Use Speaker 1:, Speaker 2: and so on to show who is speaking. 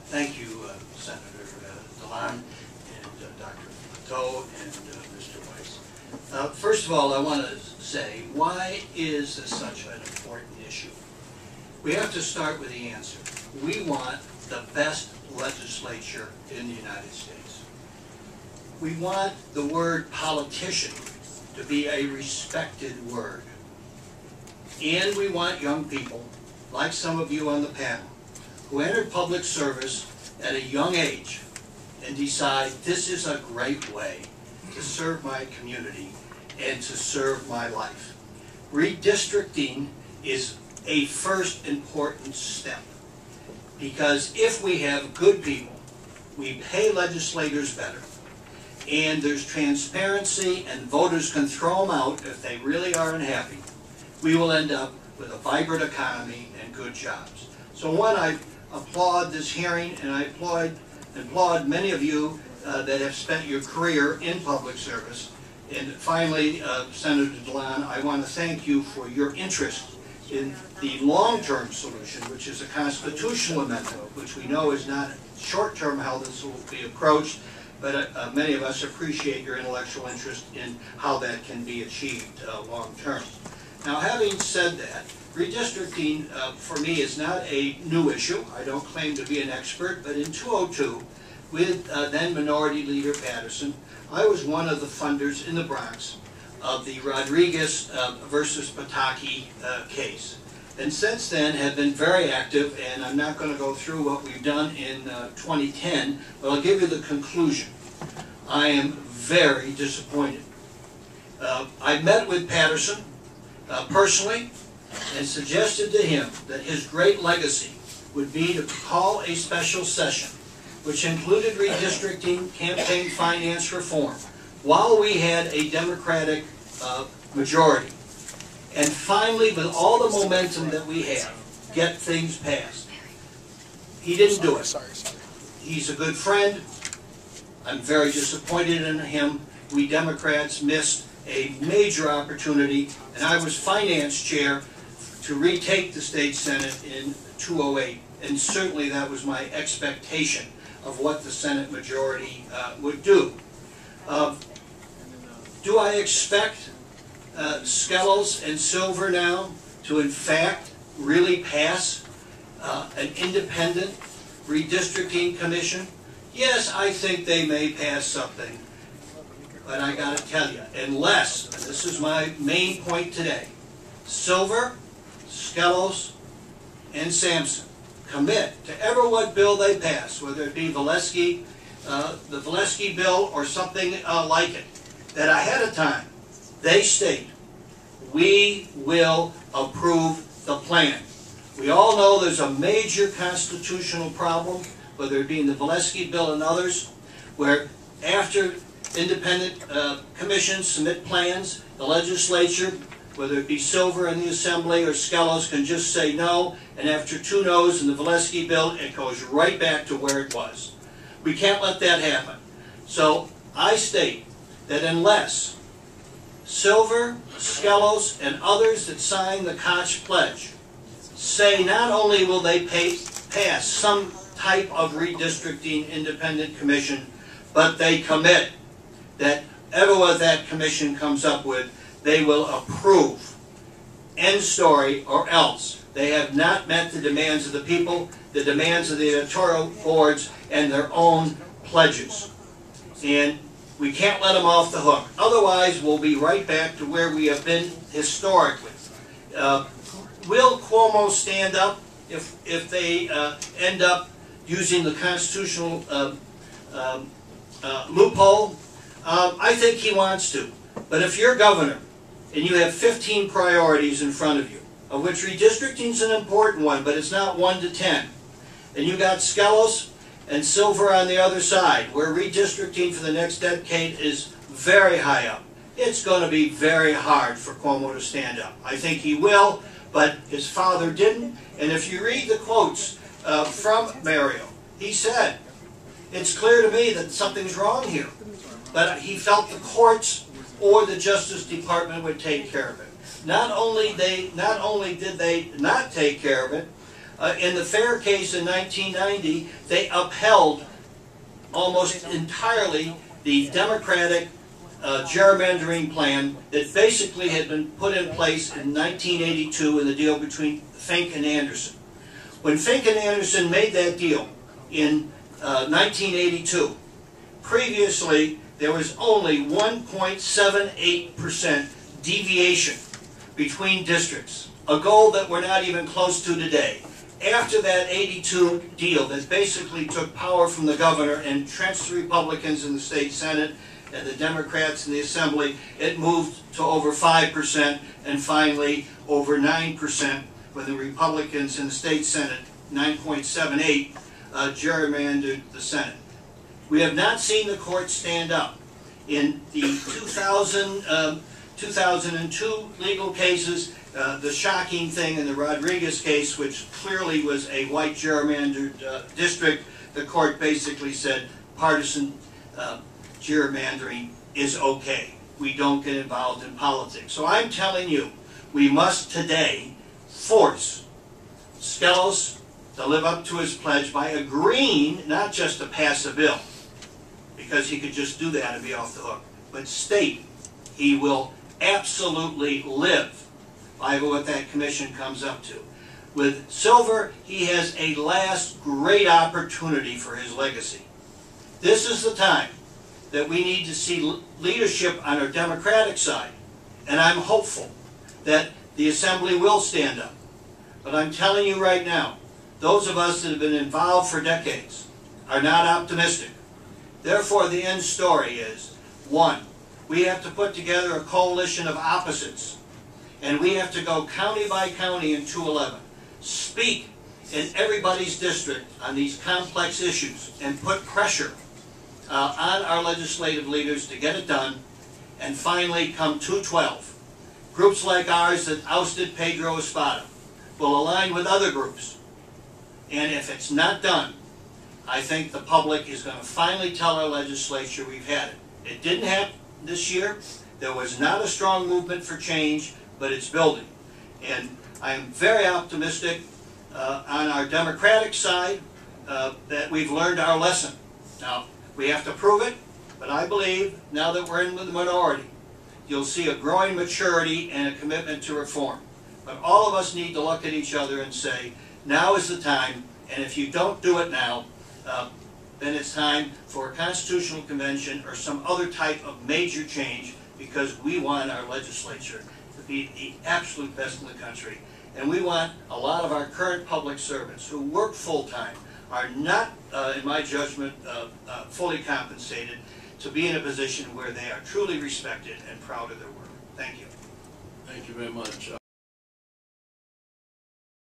Speaker 1: Thank you, Senator DeLon and Dr. Pateau and Mr. Weiss. First of all, I want to say, why is this such an important issue? We have to start with the answer. We want the best legislature in the United States. We want the word politician to be a respected word. And we want young people, like some of you on the panel, who entered public service at a young age and decide this is a great way to serve my community and to serve my life. Redistricting is a first important step, because if we have good people, we pay legislators better, and there's transparency and voters can throw them out if they really are unhappy, we will end up with a vibrant economy and good jobs. So one, I applaud this hearing, and I applaud many of you that have spent your career in public service. And finally, Senator DeLon, I want to thank you for your interest in the long-term solution, which is a constitutional amendment, which we know is not short-term how this will be approached, but many of us appreciate your intellectual interest in how that can be achieved long-term. Now, having said that, redistricting for me is not a new issue. I don't claim to be an expert, but in 2002, with then Minority Leader Patterson, I was one of the funders in the Bronx of the Rodriguez versus Pataki case. And since then have been very active, and I'm not going to go through what we've done in 2010, but I'll give you the conclusion. I am very disappointed. I met with Patterson personally and suggested to him that his great legacy would be to call a special session which included redistricting, campaign finance reform, while we had a Democratic majority. And finally, with all the momentum that we have, get things passed. He didn't do it. He's a good friend. I'm very disappointed in him. We Democrats missed a major opportunity, and I was finance chair to retake the state Senate in 2008, and certainly that was my expectation of what the Senate majority would do. Do I expect Skelos and Silver now to in fact really pass an independent redistricting commission? Yes, I think they may pass something, but I got to tell you, unless, and this is my main point today, Silver, Skelos, and Sampson commit to ever what bill they pass, whether it be Valesky, the Valesky bill or something like it, that ahead of time they state, we will approve the plan. We all know there's a major constitutional problem, whether it be in the Valesky bill and others, where after independent commissions submit plans, the legislature, whether it be Silver in the Assembly or Skelos, can just say no, and after 2 no's in the Valesky bill, it goes right back to where it was. We can't let that happen. So I state that unless Silver, Skelos, and others that sign the Koch Pledge say not only will they pass some type of redistricting independent commission, but they commit that ever what that commission comes up with, they will approve. End story, or else. They have not met the demands of the people, the demands of the editorial boards, and their own pledges. And we can't let them off the hook. Otherwise, we'll be right back to where we have been historically. Will Cuomo stand up if they end up using the constitutional loophole? I think he wants to. But if you're governor and you have 15 priorities in front of you, of which redistricting is an important one, but it's not 1 to 10, and you got Skelos and Silver on the other side, where redistricting for the next decade is very high up, it's going to be very hard for Cuomo to stand up. I think he will, but his father didn't. And if you read the quotes from Mario, he said, it's clear to me that something's wrong here. But he felt the courts or the Justice Department would take care of it. Not only did they not take care of it, In the Fair case in 1990, they upheld almost entirely the Democratic gerrymandering plan that basically had been put in place in 1982 in the deal between Fink and Anderson. When Fink and Anderson made that deal in 1982, previously there was only 1.78% deviation between districts, a goal that we're not even close to today. After that 82 deal that basically took power from the governor and entrenched the Republicans in the state Senate and the Democrats in the Assembly, it moved to over 5% and finally over 9% when the Republicans in the state Senate, 9.78, gerrymandered the Senate. We have not seen the court stand up. In the 2002 legal cases, the shocking thing in the Rodriguez case, which clearly was a white gerrymandered district, the court basically said partisan gerrymandering is okay. We don't get involved in politics. So I'm telling you, we must today force Skelos to live up to his pledge by agreeing not just to pass a bill, because he could just do that and be off the hook, but state he will absolutely live by what that commission comes up to. With Silver, he has a last great opportunity for his legacy. This is the time that we need to see leadership on our Democratic side, and I'm hopeful that the Assembly will stand up. But I'm telling you right now, those of us that have been involved for decades are not optimistic. Therefore, the end story is, one, we have to put together a coalition of opposites, and we have to go county by county in 211, speak in everybody's district on these complex issues, and put pressure on our legislative leaders to get it done. And finally, come 212, groups like ours that ousted Pedro Espada will align with other groups. And if it's not done, I think the public is going to finally tell our legislature we've had it. It didn't happen this year. There was not a strong movement for change, but it's building. And I am very optimistic on our Democratic side that we've learned our lesson. Now, we have to prove it, but I believe now that we're in the minority, you'll see a growing maturity and a commitment to reform. But all of us need to look at each other and say, now is the time, and if you don't do it now, then it's time for a constitutional convention or some other type of major change, because we want our legislature to be the absolute best in the country. And we want a lot of our current public servants who work full-time, are not, in my judgment, fully compensated, to be in a position where they are truly respected and proud of their work. Thank you.
Speaker 2: Thank you very much.